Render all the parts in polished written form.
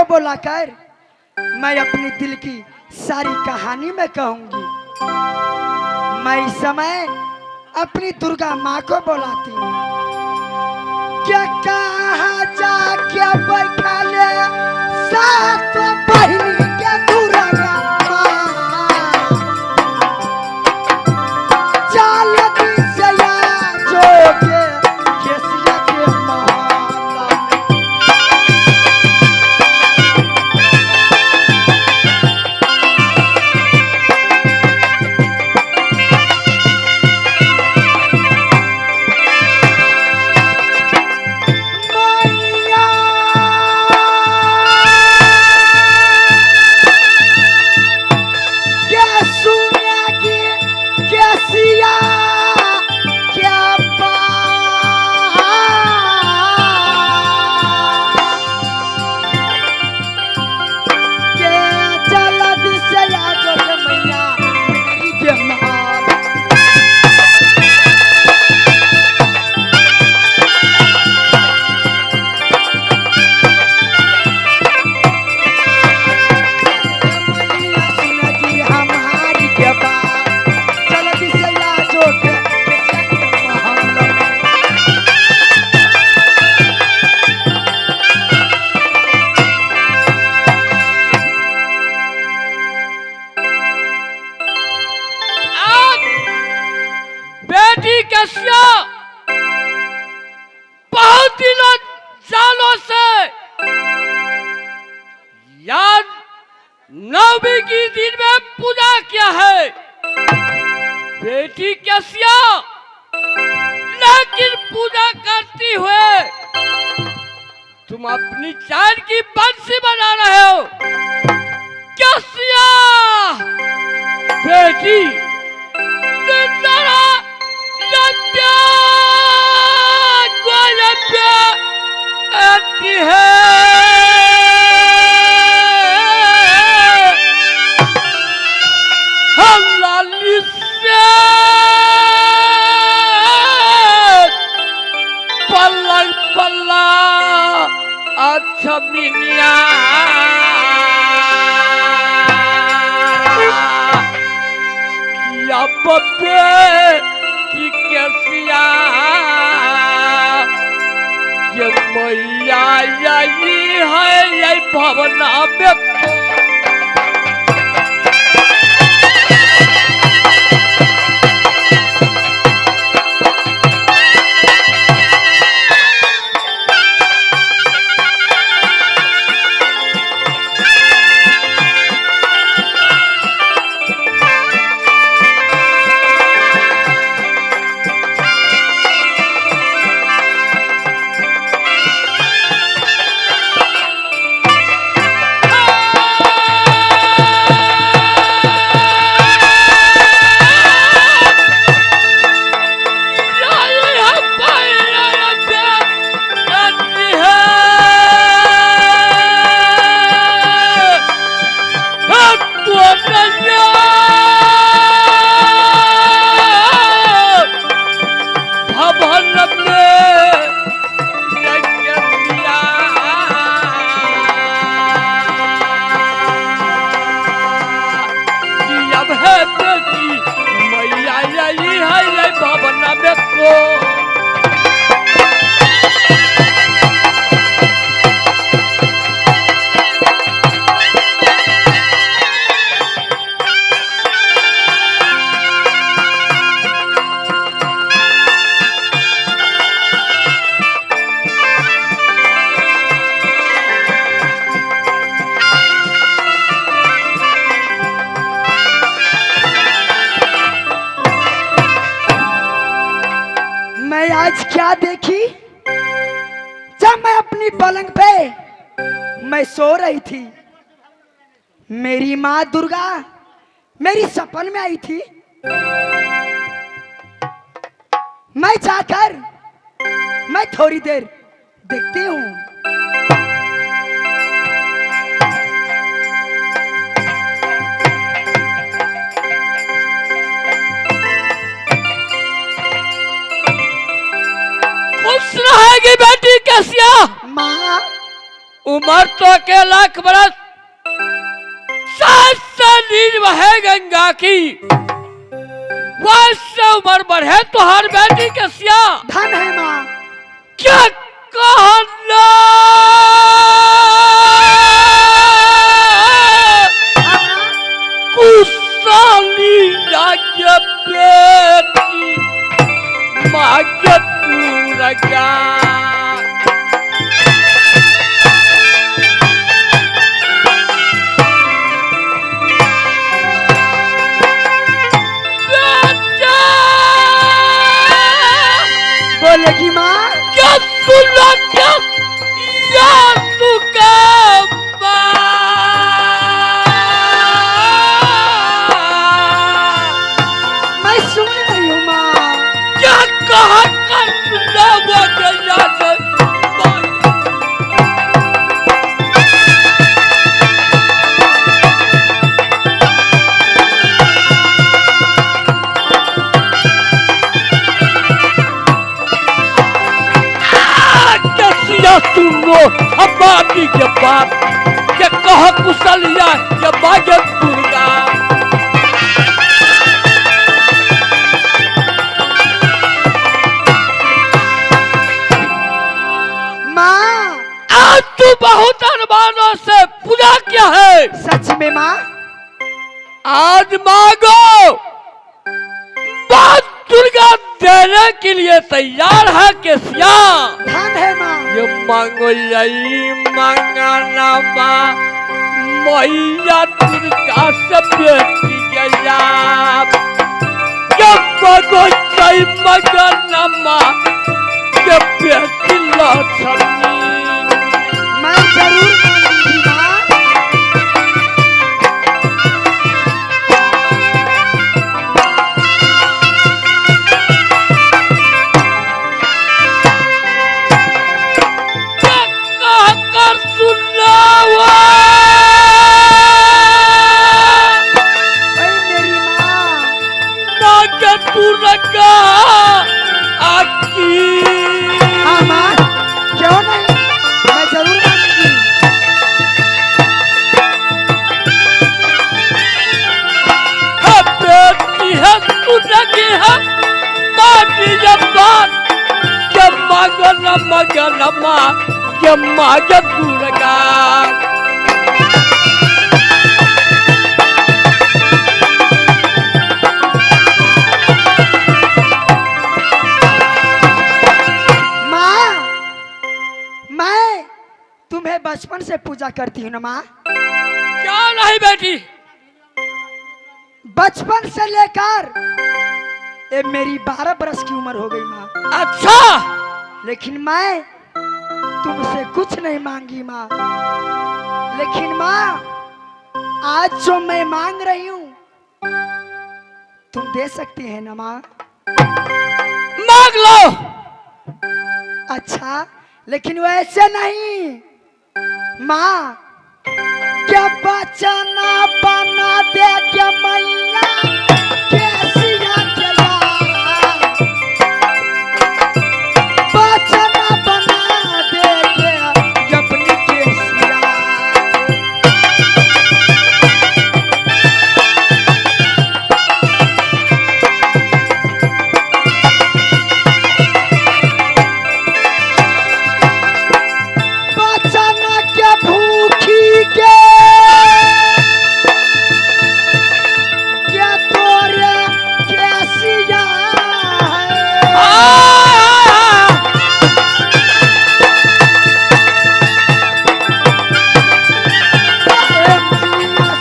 बुलाकर मैं अपनी दिल की सारी कहानी में कहूंगी। मैं इस समय अपनी दुर्गा माँ को बुलाती हूँ। क्या कहा जा क्या बैठा ले सात बहिनी के दुर्गा माँ, चाल दिशया जो के केसिया के माला बहुत दिनों सालों से याद नवमी की दिन में पूजा किया है बेटी कैसिया, लेकिन पूजा करती हुए तुम अपनी चैन की बंसी बना रहे हो। कैसिया बेटी पल्ला पल्ला अच्छा मिनिया या बब्बे की कैसिया ये मैया यही है यही भावना में आज क्या देखी? जब मैं अपनी पलंग पे मैं सो रही थी, मेरी माँ दुर्गा मेरी सपन में आई थी। मैं जाकर मैं थोड़ी देर देखती हूँ। खुश रहेगी बेटी कैसिया। माँ उम्र तो के 1,00,000 बरस, 7 नीर बहे गंगा की, वैसे उम्र बढ़े तो हर बेटी के सिया। धन है माँ। क्या कहना कुशाली राज्य बेटी मागे तू रगा। बोलेगी माँ। क्या सुना क्या यासु का मैं सुन रही हूँ माँ। क्या कहा कर सुना वो याद सुनो हमारी के बात के कह कुशलिया के बागे दुर्गा। माँ आज तू बहुत अरमानों से पूजा किया है। सच में माँ। आज मांगो, बात दुर्गा देने के लिए तैयार है केसिया। धन है माँ। ये मांगो यही मांगना माँ, मैया दुर्गा से बेटी गया। ये मांगो यही मांगना माँ, ये बेटी लक्ष्मी। मैं जरूर मांगूंगी माँ। हाँ माँ, क्यों नहीं, मैं जरूर मांगूंगी। बेटी है सुनगी है मानी जब बात के मगन माँ के मागे दुर्गा। तुम्हें बचपन से पूजा करती हूँ ना माँ। क्या नहीं बेटी, बचपन से लेकर ये मेरी 12 बरस की उम्र हो गई माँ। अच्छा, लेकिन मैं तुमसे कुछ नहीं मांगी माँ। लेकिन माँ आज जो मैं मांग रही हूँ तुम दे सकती है ना माँ। मांग लो। अच्छा, लेकिन वैसे नहीं माँ। क्या बचना बना दे क्या मैया कैसिया चला। बचना बना दे क्या अपनी कैसिया। बचना क्या भूखी के क्या तोरे कैसिया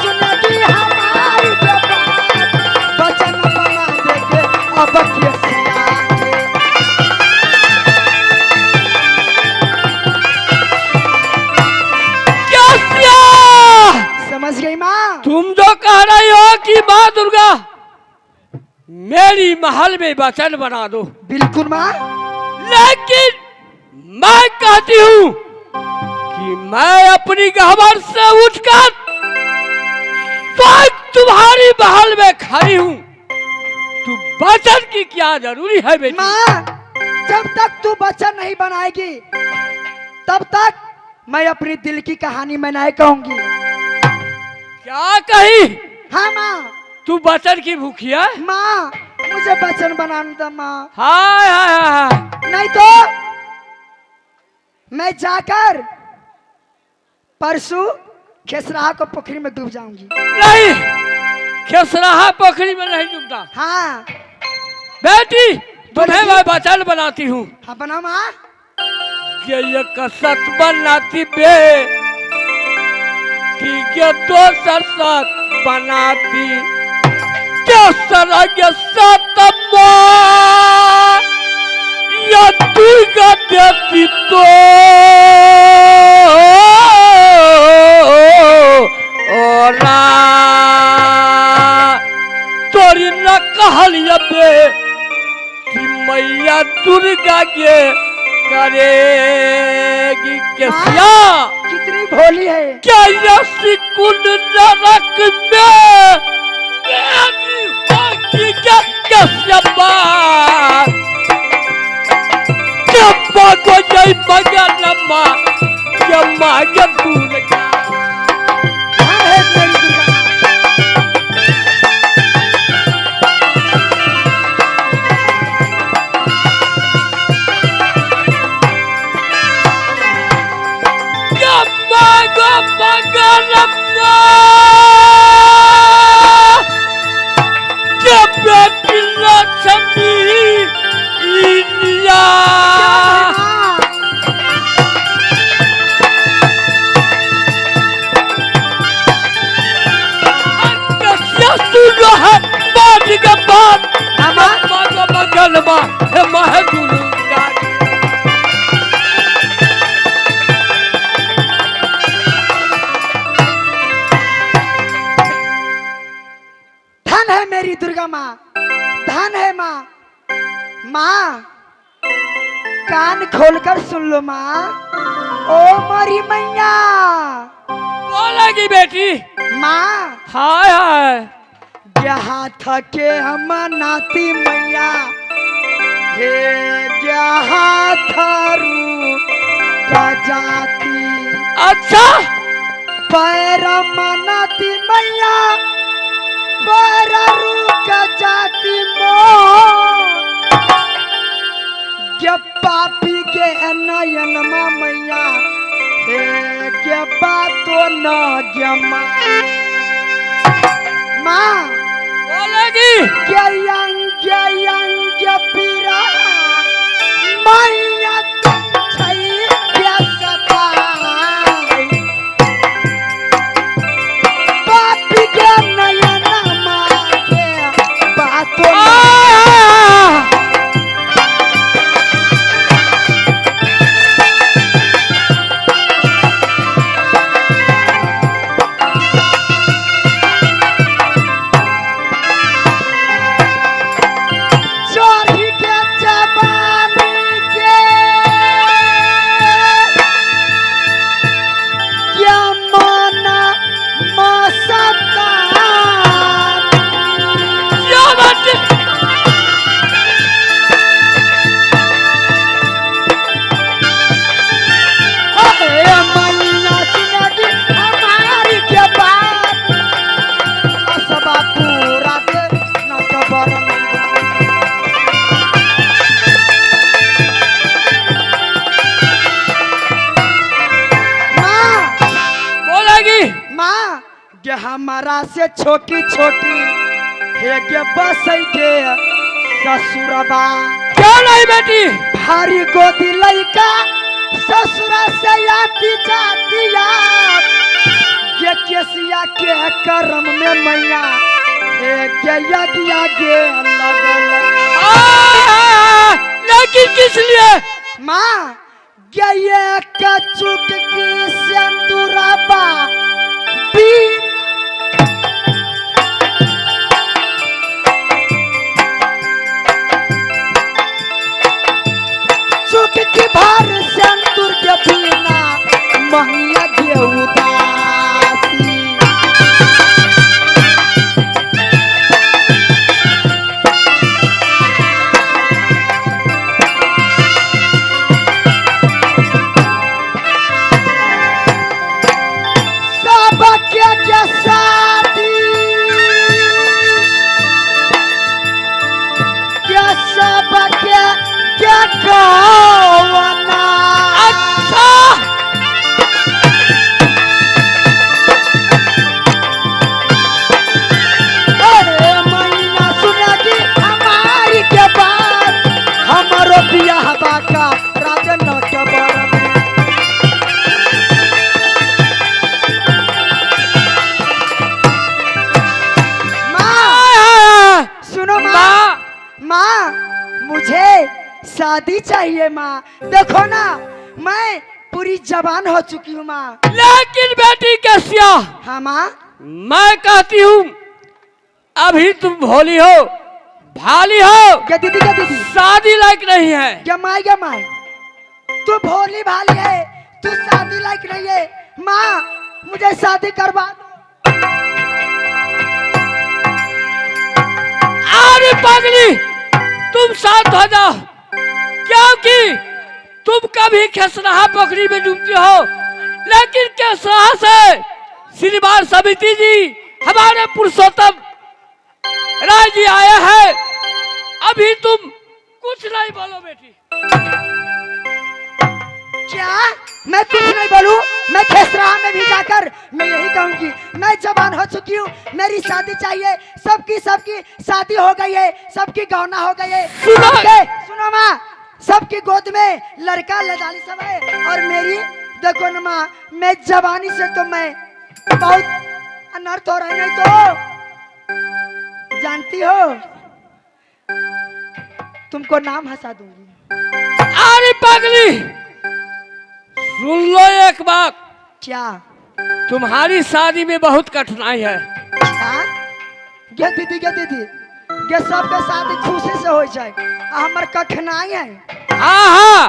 सुनेगी हमारी बात। बचन बना देंगे अब कैसिया। समझ गई माँ। तुम जो कह रही हो कि माँ दुर्गा मेरी महल में वचन बना दो, बिल्कुल माँ। लेकिन मैं कहती हूँ कि मैं अपनी गहवर से उठकर स्वयं तुम्हारी महल में खड़ी हूँ। तू वचन की क्या जरूरी है बेटी? माँ जब तक तू बच्चा नहीं बनाएगी तब तक मैं अपनी दिल की कहानी मैं नहीं कहूंगी। क्या कही? हाँ माँ। तू बचन की भूखिया? माँ मुझे वचन बनाने दो माँ। हाय हाय हाय। नहीं तो मैं जाकर परसों खेसराहा को पोखरी में डूब जाऊंगी। नहीं, खेसराहा पोखरी में नहीं डूबता। हाँ बेटी तुम्हें बोलिए। मैं वचन बनाती हूँ हाँ बनाओ माँ। कि ये कसत बनाती बे कि ये दोसर साथ बनाती क्या सरग सतमा या दुर्गा देती तो ओरा तोरी न कहल बे कि मैया दुर्गा के करेगी कैसिया? कितनी भोली है। क्या यसी कुंड नरक में मेरी होगी क्या कैसिया बात? क्या मांगो यही मगर लम्बा क्या मांगे दुर्गा? हाँ है मेरी दुर्गा। क्या मांगो मगर लम्बा क्या बेटी लक्ष्मी इंडिया? हाँ। कैसे सुन रहा है बात के बाद? मामा। मांगो मगर लम्बा है माह दुर्गा। धन है मेरी दुर्गा माँ, धन है माँ। माँ कान खोलकर सुन लो माँ। ओ मोरी मैया। बोलेगी बेटी? माँ हाय हाय। यहाँ थके हम नाती मैया हे यहाँ थारू का जाती अच्छा पैर मनाती मैया पैरू का जाती मोह के पापी के नयन मैया हे के बातो न गमा माँ बोलेगी? ज्ञ पीरा मैया तुम छई के सताई पापी के नयन के बातो चोरी के जवानी के क्या माना मसता क्या बात? अरे मैया सुनगी हमारी के बात असबा पूरा दे न कबर माँ बोलेगी? माँ के हमारा से छोटी छोटी हे के बस के ससुरबा क्या नहीं बेटी? भारी गोदी लइका ससुरा से आती जाती याद ये केसिया के करम में मैया हे के यज्ञ के लगल लेकिन किस लिए? माँ ये कचुक की सिंदूरबा बीन चुक की भर सिंदूर के बिना मैया के उदासी शादी चाहिए माँ। देखो ना मैं पूरी जवान हो चुकी हूँ माँ। लेकिन बेटी कैसिया, हाँ माँ। मैं कहती हूँ अभी तुम भोली हो, भाली हो, क्या दीदी, क्या दीदी, शादी लायक नहीं है। क्या माई तू भोली भाली है, तू शादी लायक नहीं है। माँ मुझे शादी करवा दो। अरे पागली, तुम शांत हो जाओ, क्योंकि तुम कभी खेसराहा पोखरी में डूबती हो, लेकिन खेसराहा से श्रीमान समिति जी, हमारे पुरुषोत्तम राय जी आए हैं। अभी तुम कुछ नहीं बोलो बेटी। क्या मैं कुछ नहीं बोलूं? मैं खेसराहा में भी जाकर मैं यही कहूंगी, मैं जवान हो चुकी हूँ, मेरी शादी चाहिए। सबकी शादी हो गई है, सबकी गौना हो गई है। सुनो माँ, सबकी गोद में लड़का लड़ाली सब है, और मेरी देखो ना माँ, मैं जवानी से तो मैं बहुत अनर्थ हो रहा है। नहीं तो जानती हो तुमको नाम हंसा दूंगी। अरे पागली, सुन लो एक बात, क्या? तुम्हारी शादी में बहुत कठिनाई है। हाँ? गे दीदी, गे सबके शादी खुशी से हो जाए, हमार कठिनाई है। हाँ हाँ,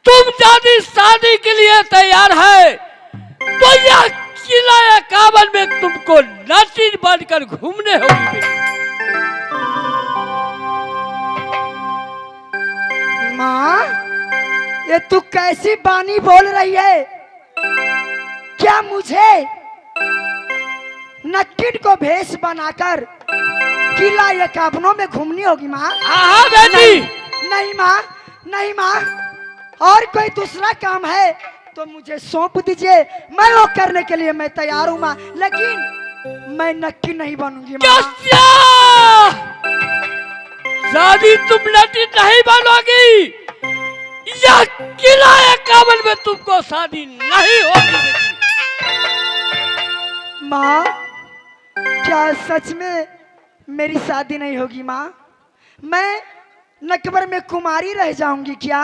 तुम यदि शादी के लिए तैयार है तो यह किला 51 में तुमको नसीब बनकर घूमने होगी। माँ ये तू कैसी बानी बोल रही है? क्या मुझे नक्कीड को भेष बनाकर किला 51 में घूमनी होगी माँ? हाँ बेटी। नहीं माँ, नहीं माँ, और कोई दूसरा काम है तो मुझे सौंप दीजिए, मैं वो करने के लिए मैं तैयार हूँ माँ, लेकिन मैं नक्की नहीं बनूंगी माँ। शादी तुम नक्की नहीं बनोगी, यह किला 51 में तुमको शादी नहीं होगी। माँ क्या सच में मेरी शादी नहीं होगी माँ? मैं नकबर में कुमारी रह जाऊंगी क्या?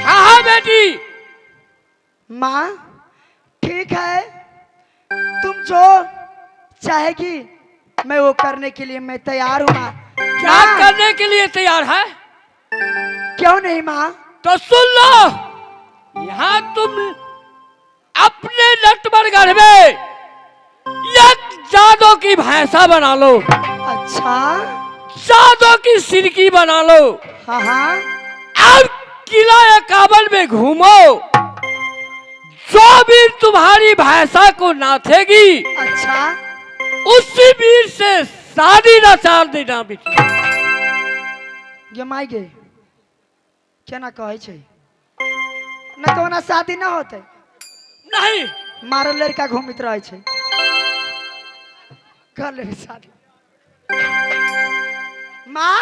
हाँ बेटी। माँ ठीक है, तुम जो चाहेगी मैं वो करने के लिए मैं तैयार हूँ माँ। क्या करने के लिए तैयार है? क्यों नहीं माँ? तो सुन लो, यहाँ तुम अपने नटबरगढ़ में एक जादू की भैंसा बना लो। अच्छा, जादू की सिरकी बना लो। हाँ हाँ, अब किला 51 में घूमो, जो भी तुम्हारी भैंसा को नाथेगी, अच्छा, उसी वीर से शादी नचार देना बेटी। ये माई गे क्या ना कहे छे? न तो ना शादी ना होते, नहीं मारल लड़का घूमित रहे छे, कर ले शादी। माँ